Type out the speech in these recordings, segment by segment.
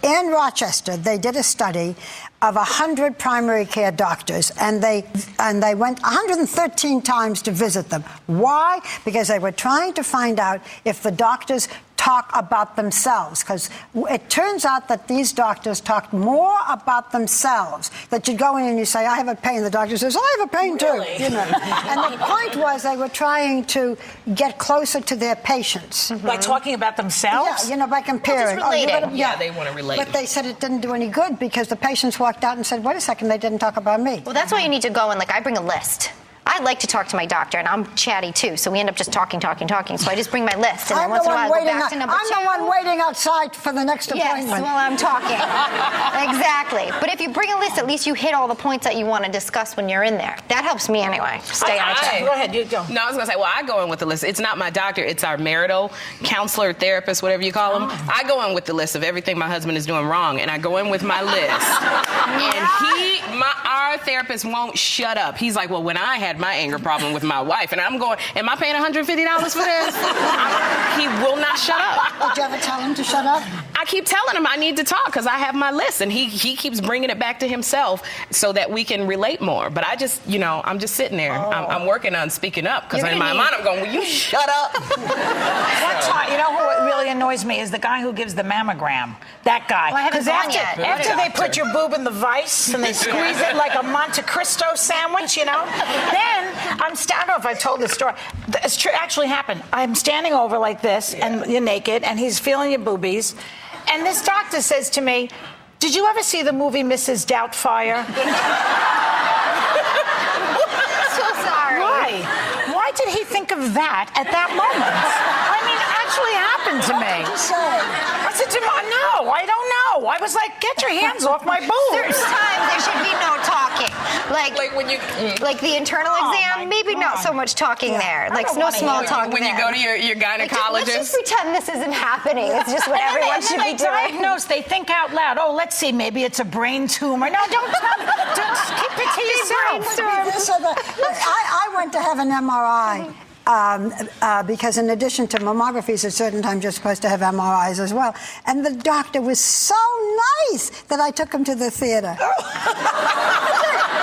in Rochester, they did a study of 100 primary care doctors, and they went 113 times to visit them. Why? Because they were trying to find out if the doctors talk about themselves, because it turns out that these doctors talked more about themselves. That you go in and you say, I have a pain. The doctor says, I have a pain too. You know. And the point was they were trying to get closer to their patients. By talking about themselves? Yeah, you know, by comparing. Yeah, they want to relate. But they said it didn't do any good because the patients walked out and said, wait a second, they didn't talk about me. Well, that's why you need to go and, like, I bring a list. I like to talk to my doctor, and I'm chatty too, so we end up just talking. So I just bring my list, and then once in a while I go back to number 2. I'm the one waiting outside for the next appointment. Yes, well, I'm talking. Exactly. But if you bring a list, at least you hit all the points that you want to discuss when you're in there. That helps me anyway. Stay on track. Go ahead, you go. No, I was going to say, well, I go in with the list. It's not my doctor. It's our marital counselor, therapist, whatever you call them. I go in with the list of everything my husband is doing wrong, and I go in with my list. And our therapist won't shut up. He's like, well, when I had my anger problem with my wife, and I'm going, am I paying $150 for this? He will not shut up. Did you ever tell him to shut up? I keep telling him I need to talk because I have my list, and he keeps bringing it back to himself so that we can relate more. But I just, you know, I'm just sitting there. I'm working on speaking up because in my mind I'm going, will you shut up? You know who really annoys me is the guy who gives the mammogram. That guy. Well, I haven't gone yet. After they put your boob in the vice and they squeeze it like a Monte Cristo sandwich, you know, then I don't know if I've told this story. It's actually happened. I'm standing over like this, and you're naked, and he's feeling your boobies, and this doctor says to me, "Did you ever see the movie Mrs. Doubtfire?" So sorry. Why did he think of that at that moment? I mean, it actually happened to me. I said to him, no, I don't know. I was like, get your hands off my boobs. Certain times there should be no talking. Like when you, like the internal exam, maybe not so much talking there. Like no small talk when you go to your gynecologist. Let's just pretend this isn't happening. It's just what everyone should be doing. They think out loud. Oh, let's see, maybe it's a brain tumor. No, don't keep it to yourself. I went to have an MRI. Because in addition to mammographies, at certain times you're supposed to have MRIs as well. And the doctor was so nice that I took him to the theater.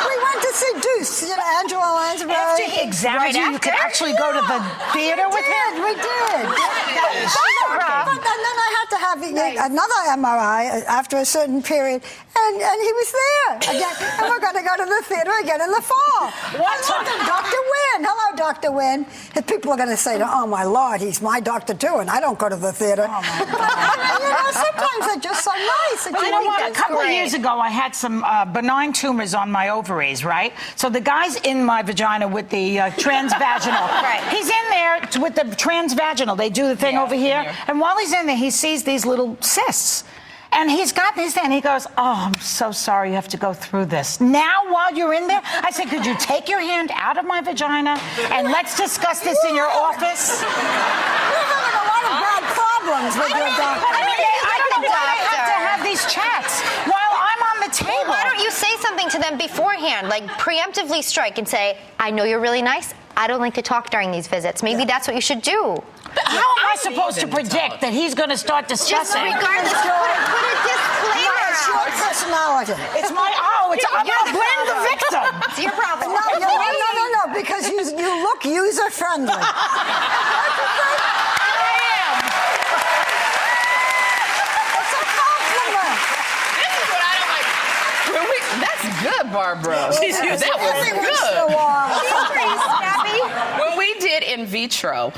We went to see Deuce, you know, Angela Lansbury. After he examined you could actually go to the theater with him? We did. But then I had to have another MRI after a certain period, and he was there again. And we're going to go to the theater again in the fall. Dr. Wynn. Hello, Dr. Wynn. And people are going to say, oh, my Lord, he's my doctor, too, and I don't go to the theater. Oh, my God. You know, sometimes they're just so nice. Well, you know what? A couple of years ago, I had some benign tumors on my ovaries, right? So the guy's in my vagina with the transvaginal. Right. He's in there with the transvaginal. They do the thing over here. And while he's in there, he sees these little cysts. And he's got these there, and he goes, oh, I'm so sorry you have to go through this. Now, while you're in there, I said, could you take your hand out of my vagina, and let's discuss this in your office? You're having a lot of bad problems with your doctor. I don't know why I have to have these chats while I'm on the table. Why don't you say something to them beforehand, like preemptively strike and say, I know you're really nice. I don't like to talk during these visits. Maybe that's what you should do. How am I supposed to predict that he's going to start discussing? Just regardless, put a disclaimer. It's your personality. It's my, I'm going to blame the victim. It's your problem. No, because you look user-friendly. That's good, Barbara. That was good. When we did in vitro,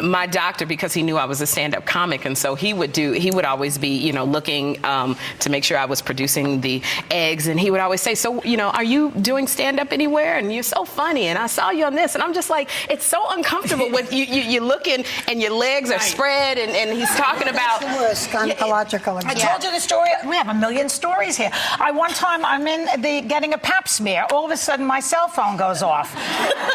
my doctor, because he knew I was a stand-up comic, and so he would always be, you know, looking to make sure I was producing the eggs, and he would always say, so, you know, are you doing stand-up anywhere? And you're so funny, and I saw you on this, and I'm just like, it's so uncomfortable with you looking, and your legs are spread, and he's talking about. That's the worst gynecological exam. I told you the story. We have a million stories here. One time I'm in getting a pap smear. All of a sudden my cell phone goes off,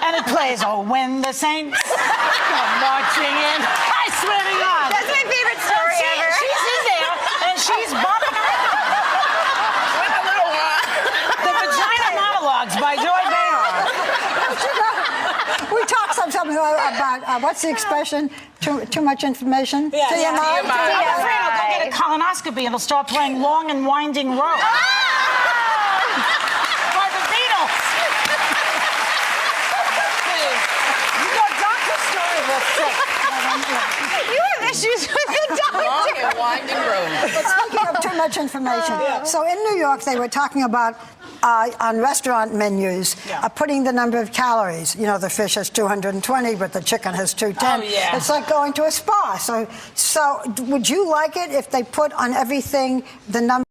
and it plays. Oh, when the saints come marching in. I swear to God. That's my favorite story ever. She's in there and she's bobbing around. With a little one. The Vagina Monologues by Joy Behar. We talk sometimes about what's the expression? Too much information. Yeah, TMI. TMI. get a colonoscopy, it'll start playing Long and Winding Road. By the Beatles. You know, Dr. Story was sick. You have issues with the doctor. Long and winding road. It's taking up too much information. So in New York, they were talking about on restaurant menus putting the number of calories. You know, the fish has 220, but the chicken has 210. Oh, yeah. It's like going to a spa. So would you like it if they put on everything the number